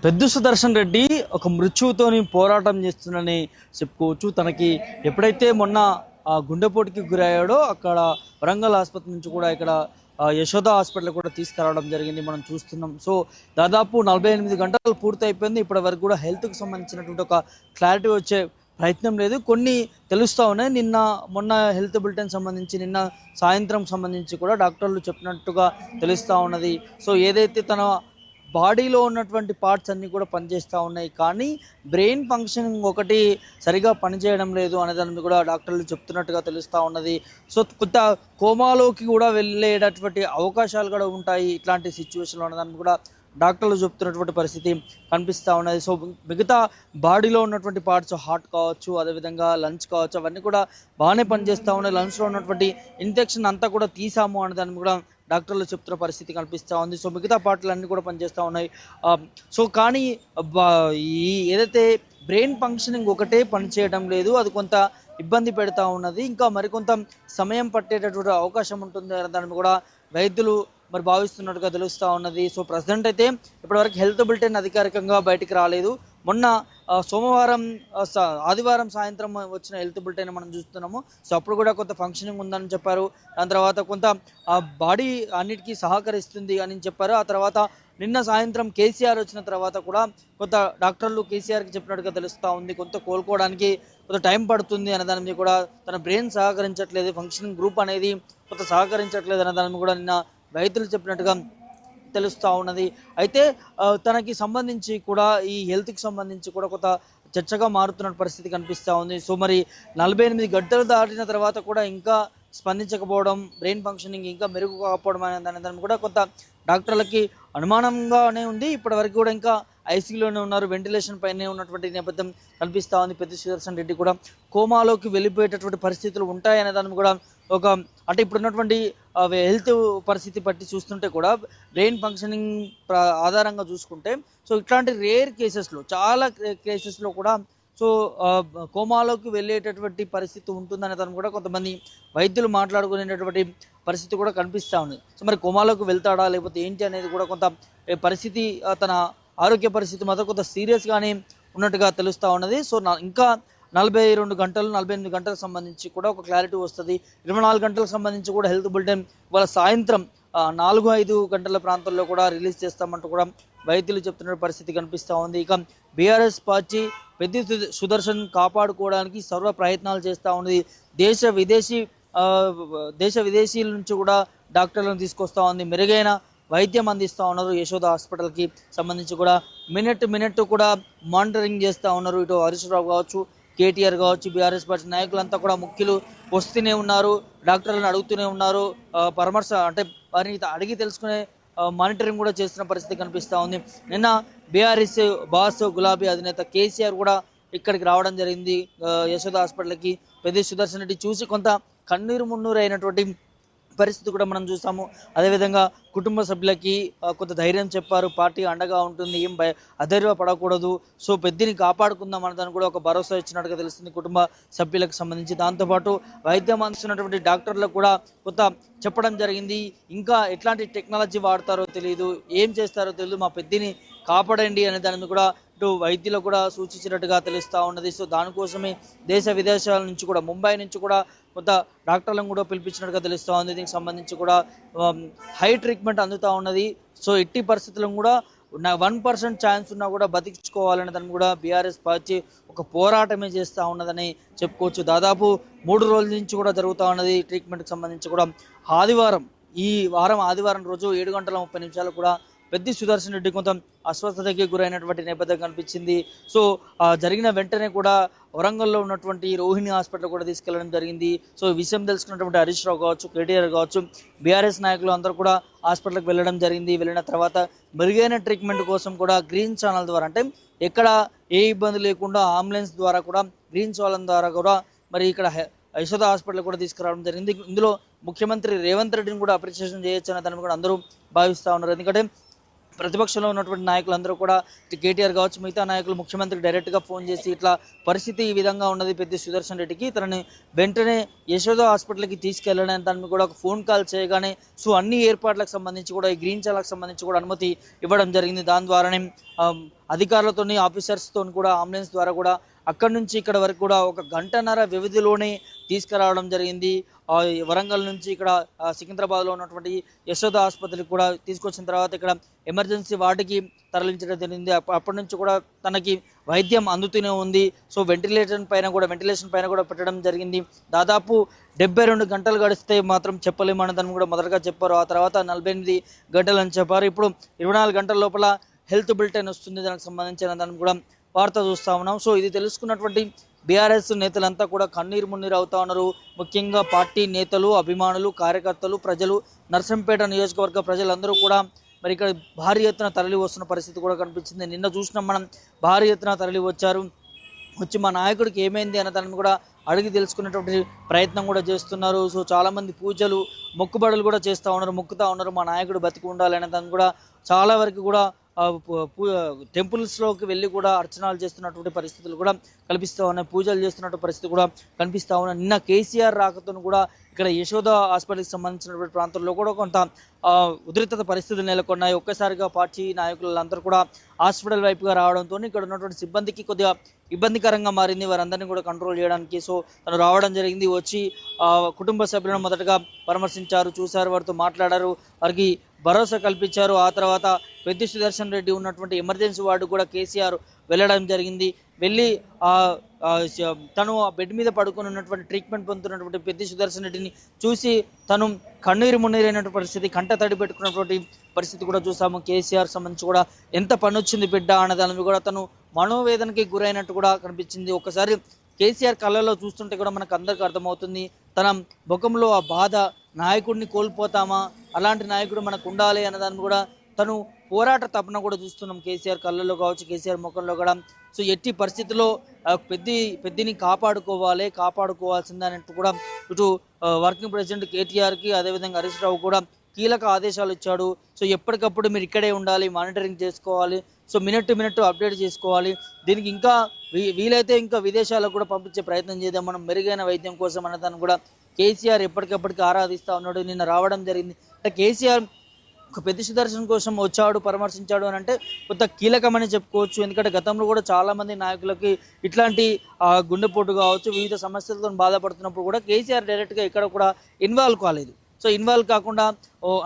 పెద్దు సుదర్శన్ రెడ్డి ఒక మృత్యువుతోని పోరాటం చేస్తుందని చెప్పుకోవచ్చు. తనకి ఎప్పుడైతే మొన్న గుండెపోటుకి గురయ్యాడో అక్కడ వరంగల్ ఆసుపత్రి నుంచి కూడా ఇక్కడ యశోద హాస్పిటల్ కూడా తీసుకురావడం జరిగింది. మనం చూస్తున్నాం. సో దాదాపు 48 గంటలు పూర్తయిపోయింది. ఇప్పటి వరకు కూడా హెల్త్కి సంబంధించినటువంటి ఒక క్లారిటీ వచ్చే ప్రయత్నం లేదు. కొన్ని తెలుస్తూ ఉన్నాయి. మొన్న హెల్త్ బులెటిన్ సంబంధించి నిన్న సాయంత్రం సంబంధించి కూడా డాక్టర్లు చెప్పినట్టుగా తెలుస్తూ ఉన్నది. సో ఏదైతే తన బాడీలో ఉన్నటువంటి పార్ట్స్ అన్నీ కూడా పనిచేస్తూ ఉన్నాయి, కానీ బ్రెయిన్ ఫంక్షనింగ్ ఒకటి సరిగా పనిచేయడం లేదు అనేదాన్ని కూడా డాక్టర్లు చెప్తున్నట్టుగా తెలుస్తూ ఉన్నది. సో కొత్త కోమాలోకి కూడా వెళ్ళేటటువంటి అవకాశాలు కూడా ఉంటాయి ఇట్లాంటి సిచ్యువేషన్లో అనేదాన్ని కూడా డాక్టర్లు చెప్తున్నటువంటి పరిస్థితి కనిపిస్తూ ఉన్నది. సో మిగతా బాడీలో ఉన్నటువంటి పార్ట్స్ హార్ట్ కావచ్చు, అదేవిధంగా లంగ్స్ కావచ్చు, అవన్నీ కూడా బాగానే పనిచేస్తూ ఉన్నాయి. లంగ్స్లో ఉన్నటువంటి ఇన్ఫెక్షన్ అంతా కూడా తీసాము అనేదాన్ని కూడా డాక్టర్లు చెప్తున్న పరిస్థితి కనిపిస్తూ ఉంది. సో మిగతా పార్ట్లు అన్నీ కూడా పనిచేస్తూ ఉన్నాయి. సో కానీ ఈ ఏదైతే బ్రెయిన్ ఫంక్షనింగ్ ఒకటే పనిచేయడం లేదు, అది కొంత ఇబ్బంది పెడతా ఉన్నది. ఇంకా మరికొంత సమయం పట్టేటటువంటి అవకాశం ఉంటుంది దాన్ని కూడా వైద్యులు భావిస్తున్నట్టుగా తెలుస్తూ ఉన్నది. సో ప్రజెంట్ అయితే ఇప్పటివరకు హెల్త్ బులెటిన్ అధికారికంగా బయటికి రాలేదు. మొన్న సోమవారం ఆదివారం సాయంత్రం వచ్చిన హెల్త్ బులెటిన్ మనం చూస్తున్నాము. సో అప్పుడు కూడా కొంత ఫంక్షనింగ్ ఉందని చెప్పారు. దాని తర్వాత కొంత బాడీ అన్నిటికీ సహకరిస్తుంది అని చెప్పారు. ఆ తర్వాత నిన్న సాయంత్రం కేసీఆర్ వచ్చిన తర్వాత కూడా కొంత డాక్టర్లు కేసీఆర్కి చెప్పినట్టుగా తెలుస్తూ ఉంది. కొంత కోలుకోవడానికి కొంత టైం పడుతుంది అనే దాని మీద కూడా తన బ్రెయిన్ సహకరించట్లేదు, ఫంక్షనింగ్ గ్రూప్ అనేది కొంత సహకరించట్లేదు అనే దాని మీద కూడా నిన్న వైద్యులు చెప్పినట్టుగా తెలుస్తూ ఉన్నది. అయితే తనకి సంబంధించి కూడా ఈ హెల్త్కి సంబంధించి కూడా కొంత చర్చగా మారుతున్న పరిస్థితి కనిపిస్తూ ఉంది. సో మరి 48 గంటలు దాటిన తర్వాత కూడా ఇంకా స్పందించకపోవడం, బ్రెయిన్ ఫంక్షనింగ్ ఇంకా మెరుగు కాకపోవడం అనే దాన్ని కూడా కొంత డాక్టర్లకి అనుమానంగానే ఉంది. ఇప్పటి వరకు కూడా ఇంకా ఐసీయూలోనే ఉన్నారు, వెంటిలేషన్ పైనే ఉన్నటువంటి నేపథ్యం కనిపిస్తూ ఉంది. పెద్ద సుదర్శన్ రెడ్డి కూడా కోమాలోకి వెళ్ళిపోయేటటువంటి పరిస్థితులు ఉంటాయనే దాన్ని కూడా అంటే ఇప్పుడున్నటువంటి హెల్త్ పరిస్థితి బట్టి చూస్తుంటే కూడా బ్రెయిన్ ఫంక్షనింగ్ ఆధారంగా చూసుకుంటే సో ఇట్లాంటి రేర్ కేసెస్లో, చాలా కేసెస్లో కూడా సో కోమాలోకి వెళ్ళేటటువంటి పరిస్థితి ఉంటుందనే దాన్ని కూడా కొంతమంది వైద్యులు మాట్లాడుకునేటటువంటి పరిస్థితి కూడా కనిపిస్తూ ఉంది. సో మరి కోమాలోకి వెళ్తాడా లేకపోతే ఏంటి అనేది కూడా కొంత పరిస్థితి, తన ఆరోగ్య పరిస్థితి మాత్రం కొంత సీరియస్గానే ఉన్నట్టుగా తెలుస్తూ ఉన్నది. సో ఇంకా 42 గంటలు 48 గంటలకు సంబంధించి కూడా ఒక క్లారిటీ వస్తుంది. 24 గంటలకు సంబంధించి కూడా హెల్త్ బులెటిన్ ఇవాళ సాయంత్రం 4-5 గంటల ప్రాంతంలో కూడా రిలీజ్ చేస్తామంటూ కూడా వైద్యులు చెప్తున్న పరిస్థితి కనిపిస్తూ ఉంది. ఇక బీఆర్ఎస్ పార్టీ పెద్ద సుదర్శన్ కాపాడుకోవడానికి సర్వ ప్రయత్నాలు చేస్తూ ఉన్నది. దేశ విదేశీల నుంచి కూడా డాక్టర్లను తీసుకొస్తూ ఉంది. మెరుగైన వైద్యం అందిస్తూ ఉన్నారు. యశోద హాస్పిటల్కి సంబంధించి కూడా మినిట్ కూడా మానిటరింగ్ చేస్తూ ఉన్నారు. ఇటు హరీష్ రావు కావచ్చు, కేటీఆర్ కావచ్చు, బీఆర్ఎస్ పార్టీ నాయకులంతా కూడా ముఖ్యులు వస్తూనే ఉన్నారు, డాక్టర్లను అడుగుతూనే ఉన్నారు. పరామర్శ అంటే వారిని అడిగి తెలుసుకునే మానిటరింగ్ కూడా చేస్తున్న పరిస్థితి కనిపిస్తూ ఉంది. నిన్న బీఆర్ఎస్ బాస్ గులాబీ అధినేత కేసీఆర్ కూడా ఇక్కడికి రావడం జరిగింది. యశోద హాస్పిటల్కి పెద్ద సుదర్శన్ రెడ్డి చూసి కొంత కన్నీరు మున్నూరు అయినటువంటి పరిస్థితి కూడా మనం చూసాము. అదేవిధంగా కుటుంబ సభ్యులకి కొంత ధైర్యం చెప్పారు, పార్టీ అండగా ఉంటుంది, ఏం అధైర్య పడకూడదు, సో పెద్దని కాపాడుకుందాం అన్నదాన్ని కూడా ఒక భరోసా ఇచ్చినట్టుగా తెలుస్తుంది కుటుంబ సభ్యులకు సంబంధించి. దాంతోపాటు వైద్యం అందిస్తున్నటువంటి డాక్టర్లకు కూడా కొంత చెప్పడం జరిగింది. ఇంకా ఎట్లాంటి టెక్నాలజీ వాడతారో తెలియదు, ఏం చేస్తారో తెలియదు, మా పెద్దని కాపాడండి అనే దాని కూడా ఇటు వైద్యులకు కూడా సూచించినట్టుగా తెలుస్తూ ఉన్నది. సో దానికోసమే దేశ విదేశాల నుంచి కూడా, ముంబై నుంచి కూడా కొంత డాక్టర్లను కూడా పిలిపించినట్టుగా తెలుస్తూ ఉంది. దీనికి సంబంధించి కూడా హై ట్రీట్మెంట్ అందుతూ ఉన్నది. సో ఎట్టి పరిస్థితులను కూడా 1% ఛాన్స్ ఉన్నా కూడా బతికించుకోవాలనే దాన్ని కూడా బీఆర్ఎస్ పార్టీ ఒక పోరాటమే చేస్తూ ఉన్నదని చెప్పుకోవచ్చు. దాదాపు 3 రోజుల నుంచి కూడా జరుగుతూ ఉన్నది ట్రీట్మెంట్కి సంబంధించి కూడా. ఈ వారం ఆదివారం రోజు 7:30 కూడా పెద్ద సుదర్శన్ రెడ్డి కొంత అస్వస్థతకి గురైనటువంటి నేపథ్యం కనిపించింది. సో జరిగిన వెంటనే కూడా వరంగల్లో ఉన్నటువంటి రోహిణి హాస్పిటల్ కూడా తీసుకెళ్లడం జరిగింది. సో విషయం తెలుసుకున్నటువంటి హరీష్ రావు కావచ్చు, కేటీఆర్ కావచ్చు, బీఆర్ఎస్ నాయకులు అందరూ కూడా హాస్పిటల్కి వెళ్ళడం జరిగింది. వెళ్ళిన తర్వాత మెరుగైన ట్రీట్మెంట్ కోసం కూడా గ్రీన్ ఛానల్ ద్వారా, అంటే ఎక్కడ ఏ ఇబ్బంది లేకుండా అంబులెన్స్ ద్వారా కూడా, గ్రీన్ ఛానల్ ద్వారా కూడా మరి ఇక్కడ యశోద హాస్పిటల్ కూడా తీసుకురావడం జరిగింది. ఇందులో ముఖ్యమంత్రి రేవంత్ రెడ్డిని కూడా అప్రిషియేషన్ చేయొచ్చు అనే దాన్ని కూడా అందరూ భావిస్తూ ఉన్నారు. ఎందుకంటే ప్రతిపక్షంలో ఉన్నటువంటి నాయకులందరూ కూడా కేటీఆర్ కావచ్చు మిగతా నాయకులు ముఖ్యమంత్రికి డైరెక్ట్గా ఫోన్ చేసి ఇట్లా పరిస్థితి ఈ విధంగా ఉన్నది పెద్ది సుదర్శన్ రెడ్డికి, తనని వెంటనే యశోద హాస్పిటల్కి తీసుకెళ్ళడానికి దాన్ని కూడా ఒక ఫోన్ కాల్ చేయగానే సో అన్ని ఏర్పాట్లకు సంబంధించి కూడా ఈ గ్రీన్ చాలకు సంబంధించి కూడా అనుమతి ఇవ్వడం జరిగింది. దాని ద్వారానే అధికారులతోని ఆఫీసర్స్తో కూడా అంబులెన్స్ ద్వారా కూడా అక్కడి నుంచి ఇక్కడ వరకు కూడా ఒక గంటన్నర వ్యవధిలోనే తీసుకురావడం జరిగింది. వరంగల్ నుంచి ఇక్కడ సికింద్రాబాద్లో ఉన్నటువంటి యశోద ఆసుపత్రికి కూడా తీసుకొచ్చిన తర్వాత ఇక్కడ ఎమర్జెన్సీ వార్డుకి తరలించడం జరిగింది. అప్పటి నుంచి కూడా తనకి వైద్యం అందుతూనే ఉంది. సో వెంటిలేషన్ పైన కూడా పెట్టడం జరిగింది. దాదాపు 72 గంటలు గడిస్తే మాత్రం చెప్పలేమన్నదని కూడా మొదటగా చెప్పారు. ఆ తర్వాత 48 గంటలు అని చెప్పారు. ఇప్పుడు 24 గంటల లోపల హెల్త్ బులెటిన్ వస్తుంది దానికి సంబంధించిన దాన్ని కూడా వార్త చూస్తూ ఉన్నాం. సో ఇది తెలుసుకున్నటువంటి బీఆర్ఎస్ నేతలంతా కూడా కన్నీరు మున్నీరు అవుతా ఉన్నారు. ముఖ్యంగా పార్టీ నేతలు, అభిమానులు, కార్యకర్తలు, ప్రజలు, నర్సంపేట నియోజకవర్గ ప్రజలందరూ కూడా మరి ఇక్కడ భారీ ఎత్తున తరలి వస్తున్న పరిస్థితి కూడా కనిపించింది. నిన్న చూసినాం మనం, భారీ ఎత్తున తరలి వచ్చి మా నాయకుడికి ఏమైంది అన్న దాన్ని కూడా అడిగి తెలుసుకునేటువంటి ప్రయత్నం కూడా చేస్తున్నారు. సో చాలామంది పూజలు, మొక్కుబడులు కూడా మొక్కుతా ఉన్నారు మా నాయకుడు బతికి ఉండాలి అనే దాన్ని కూడా చాలా వరకు కూడా టెంపుల్స్లోకి వెళ్ళి కూడా అర్చనాలు చేస్తున్నటువంటి పరిస్థితులు కూడా కనిపిస్తూ ఉన్నాయి, పూజలు చేస్తున్నటువంటి పరిస్థితి కూడా కనిపిస్తూ ఉన్నాయి. నిన్న కేసీఆర్ రాకతో కూడా ఇక్కడ యశోద హాస్పిటల్కి సంబంధించినటువంటి ప్రాంతంలో కూడా కొంత ఉద్రిక్తత పరిస్థితులు నెలకొన్నాయి. ఒక్కసారిగా పార్టీ నాయకులందరూ కూడా హాస్పిటల్ వైపుగా రావడంతో ఇక్కడ ఉన్నటువంటి సిబ్బందికి కొద్దిగా ఇబ్బందికరంగా మారింది వారందరినీ కూడా కంట్రోల్ చేయడానికి. సో తను రావడం జరిగింది. వచ్చి కుటుంబ సభ్యులను మొదటగా పరామర్శించారు, చూశారు, వారితో మాట్లాడారు, వారికి భరోసా కల్పించారు. ఆ తర్వాత పెద్ది సుదర్శన్ రెడ్డి ఉన్నటువంటి ఎమర్జెన్సీ వార్డు కూడా కేసీఆర్ వెళ్ళడం జరిగింది. వెళ్ళి తను ఆ బెడ్ మీద పడుకొని ఉన్నటువంటి ట్రీట్మెంట్ పొందుతున్నటువంటి పెద్ది సుదర్శన్ రెడ్డిని చూసి తను కన్నీరు మున్నీరైనటువంటి పరిస్థితి, కంట తడి పెట్టుకున్నటువంటి పరిస్థితి కూడా చూసాము. కేసీఆర్ సంబంధించి కూడా ఎంత పని వచ్చింది బిడ్డ అన్నదాని కూడా తను మనోవేదనకి గురైనట్టు కూడా కనిపించింది. ఒకసారి కేసీఆర్ కళ్ళలో చూస్తుంటే కూడా మనకు అందరికీ అర్థమవుతుంది తన ముఖంలో ఆ బాధ, నాయకుడిని కోల్పోతామా, అలాంటి నాయకుడు మనకు ఉండాలి అన్నదాన్ని కూడా తను పోరాట తపన కూడా చూస్తున్నాం కేసీఆర్ కళ్ళల్లో కావచ్చు, కేసీఆర్ ముఖంలో కూడా. సో ఎట్టి పరిస్థితుల్లో పెద్దిని కాపాడుకోవాల్సిందే అన్నట్టు కూడా ఇటు వర్కింగ్ ప్రెసిడెంట్ కేటీఆర్కి అదేవిధంగా హరీష్ రావు కూడా కీలక ఆదేశాలు ఇచ్చాడు. సో ఎప్పటికప్పుడు మీరు ఇక్కడే ఉండాలి, మానిటరింగ్ చేసుకోవాలి, so minute to minute update చేసుకోవాలి. దీనికి ఇంకా వీలైతే ఇంకా విదేశాలకు కూడా పంపించే ప్రయత్నం చేద్దాం మనం మెరుగైన వైద్యం కోసం అన్నదాన్ని కూడా కేసీఆర్ ఎప్పటికప్పటికి ఆరాధిస్తూ ఉన్నాడు. నిన్న రావడం జరిగింది. అంటే కేసీఆర్ ఒక పెద్ది సుదర్శన్ కోసం వచ్చాడు, పరామర్శించాడు అని అంటే కొంత కీలకమని చెప్పుకోవచ్చు. ఎందుకంటే గతంలో కూడా చాలామంది నాయకులకి ఇట్లాంటి గుండెపోటు కావచ్చు, వివిధ సమస్యలతో బాధపడుతున్నప్పుడు కూడా కేసీఆర్ డైరెక్ట్గా ఇక్కడ కూడా ఇన్వాల్వ్ కాలేదు. సో ఇన్వాల్వ్ కాకుండా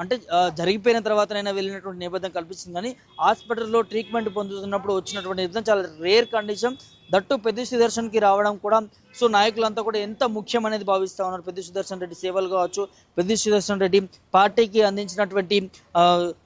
అంటే జరిగిపోయిన తర్వాతనైనా వెళ్ళినటువంటి నేపథ్యం కల్పిస్తుంది. కానీ హాస్పిటల్లో ట్రీట్మెంట్ పొందుతున్నప్పుడు వచ్చినటువంటి నేపథ్యం చాలా రేర్ కండిషన్. దట్టు పెద్ది సుదర్శన్కి రావడం కూడా సో నాయకులంతా కూడా ఎంత ముఖ్యం అనేది భావిస్తూ ఉన్నారు. పెద్ది సుదర్శన్ రెడ్డి సేవలు కావచ్చు, పెద్ది సుదర్శన్ రెడ్డి పార్టీకి అందించినటువంటి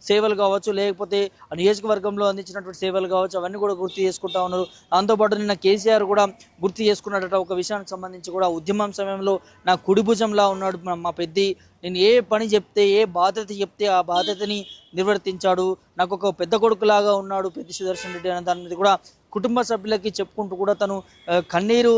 సేవలు కావచ్చు, లేకపోతే నియోజకవర్గంలో అందించినటువంటి సేవలు కావచ్చు, అవన్నీ కూడా గుర్తు చేసుకుంటా ఉన్నారు. దాంతోపాటు నిన్న కేసీఆర్ కూడా గుర్తు చేసుకున్నట్ట ఒక విషయానికి సంబంధించి కూడా ఉద్యమం సమయంలో నా కుడి భుజంలా ఉన్నాడు మా పెద్ది, నేను ఏ పని చెప్తే, ఏ బాధ్యత చెప్తే ఆ బాధ్యతని నిర్వర్తించాడు, నాకు ఒక పెద్ద కొడుకులాగా ఉన్నాడు పెద్ది సుదర్శన్ రెడ్డి అనే దాని మీద కూడా కుటుంబ సభ్యులకి చెప్పుకుంటూ కూడా తను కన్నీరు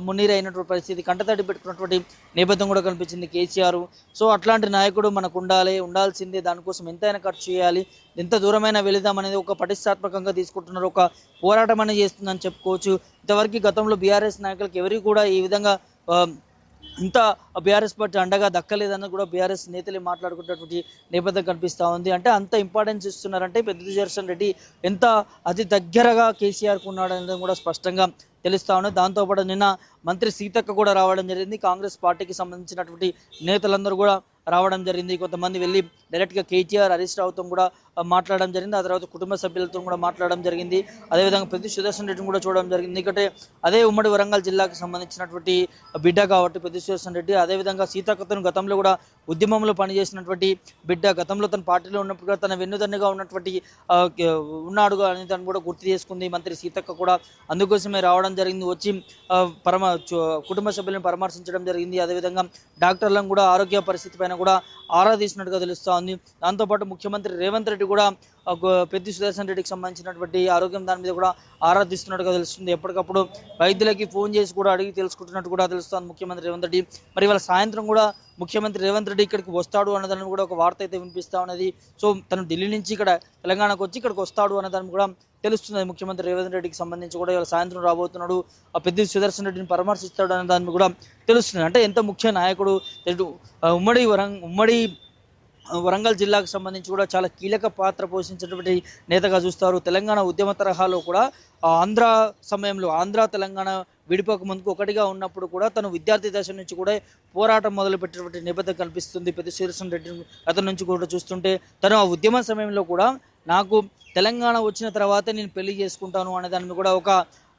మున్నీరు అయినటువంటి పరిస్థితి, కంటతడి పెట్టుకున్నటువంటి నేపథ్యం కూడా కనిపించింది కేసీఆర్. సో అట్లాంటి నాయకుడు మనకు ఉండాల్సిందే, దానికోసం ఎంతైనా ఖర్చు చేయాలి, ఎంత దూరమైనా వెళదాం అనేది ఒక పటిష్టాత్మకంగా తీసుకుంటున్నారు, ఒక పోరాటం అనేది చేస్తుందని చెప్పుకోవచ్చు. ఇంతవరకు గతంలో బీఆర్ఎస్ నాయకులకు ఎవరికి కూడా ఈ విధంగా ఇంత బీఆర్ఎస్ పార్టీ అండగా దక్కలేదని కూడా బీఆర్ఎస్ నేతలే మాట్లాడుకున్నటువంటి నేపథ్యం కనిపిస్తూ ఉంది. అంటే అంత ఇంపార్టెన్స్ ఇస్తున్నారంటే పెద్ది సుదర్శన్ రెడ్డి ఎంత అతి దగ్గరగా కేసీఆర్కు ఉన్నాడు అనేది కూడా స్పష్టంగా తెలుస్తూ ఉన్నది. దాంతోపాటు నిన్న మంత్రి సీతక్క కూడా రావడం జరిగింది. కాంగ్రెస్ పార్టీకి సంబంధించినటువంటి నేతలందరూ కూడా రావడం జరిగింది. కొంతమంది వెళ్ళి డైరెక్ట్గా కేటీఆర్, హరీష్ రావుతో కూడా మాట్లాడడం జరిగింది. ఆ తర్వాత కుటుంబ సభ్యులతో కూడా మాట్లాడడం జరిగింది. అదేవిధంగా పెద్ది సుదర్శన్ రెడ్డిని కూడా చూడడం జరిగింది. ఎందుకంటే అదే ఉమ్మడి వరంగల్ జిల్లాకు సంబంధించినటువంటి బిడ్డ కాబట్టి పెద్ది సుదర్శన్ రెడ్డి, అదేవిధంగా సీతక్కతో గతంలో కూడా ఉద్యమంలో పనిచేసినటువంటి బిడ్డ, గతంలో తన పార్టీలో ఉన్నప్పుడు కూడా తన వెన్నుదన్నుగా ఉన్నటువంటి ఉన్నాడు అని తను కూడా గుర్తు చేసుకుంది మంత్రి సీతక్క కూడా. అందుకోసమే రావడం జరిగింది. వచ్చి కుటుంబ సభ్యులను పరామర్శించడం జరిగింది. అదేవిధంగా డాక్టర్లను కూడా ఆరోగ్య పరిస్థితి పైన కూడా ఆరా తీసినట్టుగా తెలుస్తూ ఉంది. దాంతోపాటు ముఖ్యమంత్రి రేవంత్ రెడ్డి కూడా పెద్ది సుదర్శన్ రెడ్డికి సంబంధించినటువంటి ఆరోగ్యం దాని మీద కూడా ఆరాధిస్తున్నట్టుగా తెలుస్తుంది. ఎప్పటికప్పుడు వైద్యులకి ఫోన్ చేసి కూడా అడిగి తెలుసుకుంటున్నట్టు కూడా తెలుస్తుంది ముఖ్యమంత్రి రేవంత్ రెడ్డి. మరి ఇవాళ సాయంత్రం కూడా ముఖ్యమంత్రి రేవంత్ రెడ్డి ఇక్కడికి వస్తాడు అన్నదాన్ని కూడా ఒక వార్త అయితే వినిపిస్తూ ఉన్నది. సో తను ఢిల్లీ నుంచి ఇక్కడ తెలంగాణకు వచ్చి ఇక్కడికి వస్తాడు అన్నదాన్ని కూడా తెలుస్తుంది. ముఖ్యమంత్రి రేవంత్ రెడ్డికి సంబంధించి కూడా ఇవాళ సాయంత్రం రాబోతున్నాడు, పెద్ది సుదర్శన్ రెడ్డిని పరామర్శిస్తాడు అనే దాన్ని కూడా తెలుస్తుంది. అంటే ఎంత ముఖ్య నాయకుడు, ఉమ్మడి వరంగల్ జిల్లాకు సంబంధించి కూడా చాలా కీలక పాత్ర పోషించినటువంటి నేతగా చూస్తారు. తెలంగాణ ఉద్యమ తరహాలో కూడా ఆంధ్ర తెలంగాణ విడిపోక ముందుకు ఒకటిగా ఉన్నప్పుడు కూడా తను విద్యార్థి దశ నుంచి కూడా పోరాటం మొదలుపెట్టినటువంటి నేపథ్యం కనిపిస్తుంది. పెద్ది సుదర్శన్ రెడ్డి అతని నుంచి కూడా చూస్తుంటే తను ఆ ఉద్యమ సమయంలో కూడా నాకు తెలంగాణ వచ్చిన తర్వాతే నేను పెళ్లి చేసుకుంటాను అనే దాన్ని కూడా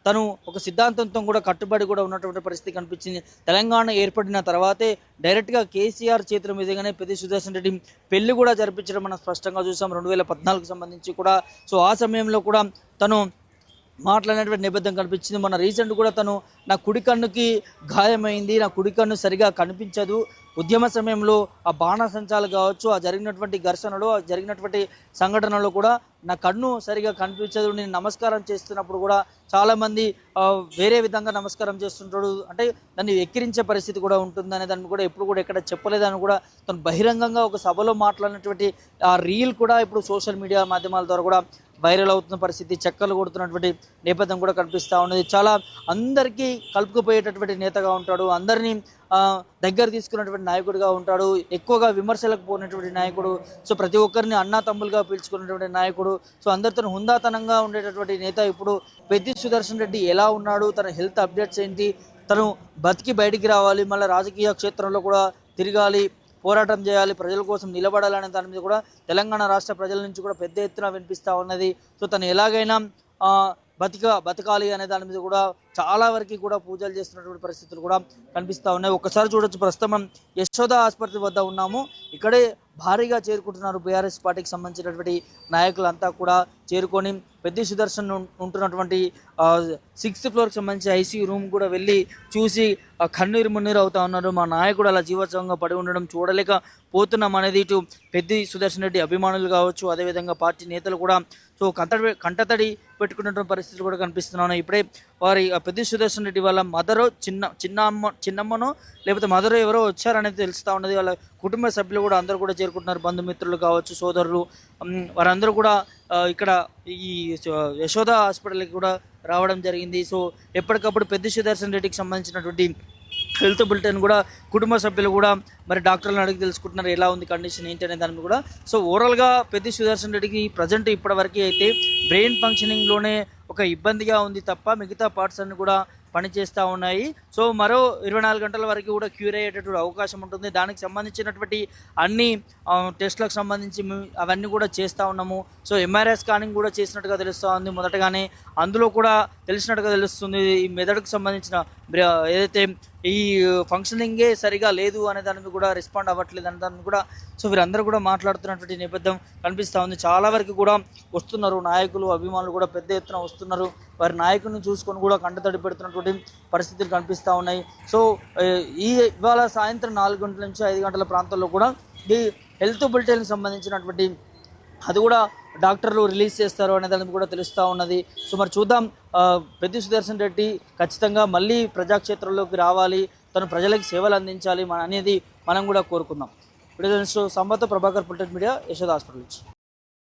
తను ఒక సిద్ధాంతంతో కూడా కట్టుబడి కూడా ఉన్నటువంటి పరిస్థితి కనిపించింది. తెలంగాణ ఏర్పడిన తర్వాతే డైరెక్ట్గా కేసీఆర్ చేతుల మీదుగానే పెద్ది సుదర్శన్ రెడ్డి పెళ్లి కూడా జరిపించడం మనం స్పష్టంగా చూసాం 2014కు సంబంధించి కూడా. సో ఆ సమయంలో కూడా తను మాట్లాడినటువంటి నేపథ్యం కనిపించింది. మొన్న రీసెంట్ కూడా తను నా కుడి కన్నుకి గాయమైంది, నా కుడి కన్ను సరిగా కనిపించదు, ఉద్యమ సమయంలో ఆ బాణసంచాలు కావచ్చు, ఆ జరిగినటువంటి ఘర్షణలు, ఆ జరిగినటువంటి సంఘటనలో కూడా నా కన్ను సరిగా కనిపించదు, నేను నమస్కారం చేస్తున్నప్పుడు కూడా చాలామంది వేరే విధంగా నమస్కారం చేస్తుంటాడు, అంటే దాన్ని ఎక్కిరించే పరిస్థితి కూడా ఉంటుందనే దాన్ని కూడా ఎప్పుడు కూడా ఎక్కడ చెప్పలేదని కూడా తను బహిరంగంగా ఒక సభలో మాట్లాడినటువంటి ఆ రీల్ కూడా ఇప్పుడు సోషల్ మీడియా మాధ్యమాల ద్వారా కూడా వైరల్ అవుతున్న పరిస్థితి, చక్కర్లు కొడుతున్నటువంటి నేపథ్యం కూడా కనిపిస్తూ ఉన్నది. చాలా అందరికీ కలుపుకుపోయేటటువంటి నేతగా ఉంటాడు, అందరినీ దగ్గర తీసుకున్నటువంటి నాయకుడిగా ఉంటాడు, ఎక్కువగా విమర్శలకు పోయినటువంటి నాయకుడు, సో ప్రతి ఒక్కరిని అన్నా తమ్ములుగా పిలుచుకున్నటువంటి నాయకుడు, సో అందరితో హుందాతనంగా ఉండేటటువంటి నేత. ఇప్పుడు పెద్ది సుదర్శన్ రెడ్డి ఎలా ఉన్నాడు, తన హెల్త్ అప్డేట్స్ ఏంటి, తను బతికి బయటికి రావాలి, మళ్ళీ రాజకీయ క్షేత్రంలో కూడా తిరగాలి, పోరాటం చేయాలి, ప్రజల కోసం నిలబడాలనే దాని మీద తెలంగాణ రాష్ట్ర ప్రజల నుంచి కూడా పెద్ద ఎత్తున వినిపిస్తూ ఉన్నది. సో తను ఎలాగైనా బతకాలి అనే దాని మీద కూడా చాలా వరకు కూడా పూజలు చేస్తున్నటువంటి పరిస్థితులు కూడా కనిపిస్తూ ఉన్నాయి. ఒక్కసారి చూడొచ్చు, ప్రస్తుతం యశోద ఆసుపత్రి వద్ద ఉన్నాము. ఇక్కడే భారీగా చేరుకుంటున్నారు బీఆర్ఎస్ పార్టీకి సంబంధించినటువంటి నాయకులంతా కూడా చేరుకొని పెద్ది సుదర్శన్ ఉంటున్నటువంటి 6th ఫ్లోర్కి సంబంధించి ఐసీయూ రూమ్ కూడా వెళ్ళి చూసి కన్నీరు మున్నీరు అవుతా ఉన్నారు. మా నాయకుడు అలా జీవోత్సవంగా పడి ఉండడం చూడలేకపోతున్నాం అనేది ఇటు పెద్ది సుదర్శన్ రెడ్డి అభిమానులు కావచ్చు, అదేవిధంగా పార్టీ నేతలు కూడా సో కంటతడి పెట్టుకున్నటువంటి పరిస్థితులు కూడా కనిపిస్తున్నాయి. ఇప్పుడే వారి పెద్ది సుదర్శన్ రెడ్డి వాళ్ళ మదరో చిన్నమ్మనో లేకపోతే మదరో ఎవరో వచ్చారనేది తెలుస్తూ ఉన్నది. వాళ్ళ కుటుంబ సభ్యులు కూడా అందరూ కూడా చేరుకుంటున్నారు, బంధుమిత్రులు కావచ్చు, సోదరులు, వారందరూ కూడా ఇక్కడ ఈ యశోద హాస్పిటల్కి కూడా రావడం జరిగింది. సో ఎప్పటికప్పుడు పెద్ది సుదర్శన్ రెడ్డికి సంబంధించినటువంటి హెల్త్ బులెటిన్ కూడా కుటుంబ సభ్యులు కూడా మరి డాక్టర్లను అడిగి తెలుసుకుంటున్నారు ఎలా ఉంది కండిషన్ ఏంటి అనే దాని కూడా. సో ఓవరాల్గా పెద్ది సుదర్శన్ రెడ్డికి ప్రజెంట్ ఇప్పటివరకు అయితే బ్రెయిన్ ఫంక్షనింగ్లోనే ఒక ఇబ్బందిగా ఉంది తప్ప మిగతా పార్ట్స్ అన్ని కూడా పనిచేస్తూ ఉన్నాయి. సో మరో 24 గంటల వరకు కూడా క్యూర్ అయ్యేటటువంటి అవకాశం ఉంటుంది. దానికి సంబంధించినటువంటి అన్ని టెస్ట్లకు సంబంధించి అవన్నీ కూడా చేస్తూ ఉన్నాము. సో ఎంఆర్ఐ స్కానింగ్ కూడా చేసినట్టుగా తెలుస్తూ ఉంది మొదటగానే. అందులో కూడా తెలిసినట్టుగా తెలుస్తుంది ఈ మెదడుకు సంబంధించిన ఏదైతే ఈ ఫంక్షనింగే సరిగా లేదు అనే దానికి కూడా రెస్పాండ్ అవ్వట్లేదు అనే దాన్ని కూడా సో వీరందరూ కూడా మాట్లాడుతున్నటువంటి నేపథ్యం కనిపిస్తూ ఉంది. చాలా వరకు కూడా వస్తున్నారు నాయకులు, అభిమానులు కూడా పెద్ద ఎత్తున వస్తున్నారు. వారి నాయకుడిని చూసుకొని కూడా కంటతడి పెడుతున్నటువంటి పరిస్థితులు కనిపిస్తూ ఉన్నాయి. సో ఇవాళ సాయంత్రం 4 గంటల నుంచి 5 గంటల ప్రాంతంలో కూడా ఈ హెల్త్ బులెటిన్కి సంబంధించినటువంటి అది కూడా డాక్టర్లు రిలీజ్ చేస్తారు అనే దానికి కూడా తెలుస్తూ ఉన్నది. సో మరి చూద్దాం, పెద్ది సుదర్శన్ రెడ్డి ఖచ్చితంగా మళ్ళీ ప్రజాక్షేత్రంలోకి రావాలి, తను ప్రజలకు సేవలు అందించాలి అనేది మనం కూడా కోరుకుందాం. ఇప్పుడు సంబంధ ప్రభాకర్, పుల్టెడ్ మీడియా, యశోద హాస్పిటల్ నుంచి.